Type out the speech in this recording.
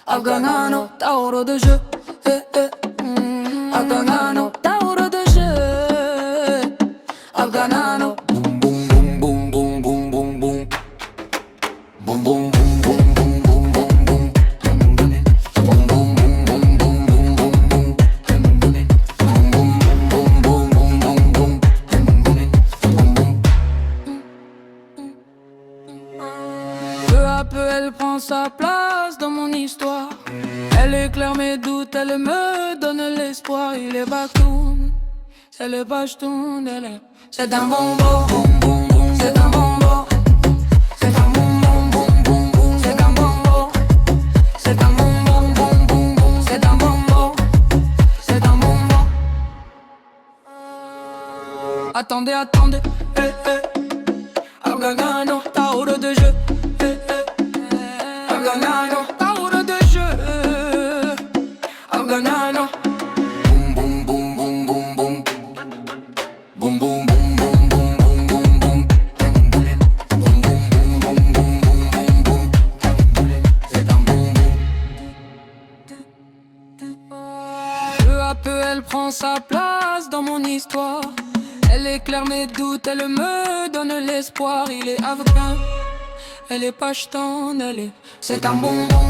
Afghanano, Tauro de jeu. Afghanano, Tauro de jeu. Afghanano. Boum boum boum boum boum boum boum. Boum boum boum boum boum boum boum boum. Boum boum boum boum boum boum boum boum. Boum boum boum boum boum boum boum. Peu à peu elle prend sa place dans mon histoire. Elle éclaire mes doutes, elle me donne l'espoir. Il est Bakoun, c'est le Pashtun, c'est un bonbon, c'est un bonbon. C'est un bonbon, c'est un bonbon. C'est un bonbon, c'est un bonbon. C'est un bonbon. Attendez, attendez, Afghanano, Tauro de jeu. Afghanano, Tauro de jeu. Afghanano. Boum boum boum boum boum boum. Boum boum boum boum boum boum boum boum. Boum boum boum boum boum boum boum. C'est un bonbon. Peu à peu elle prend sa place dans mon histoire. Elle éclaire mes doutes, elle me donne l'espoir. Il est afghan, elle est pashtan, c'est un bonbon.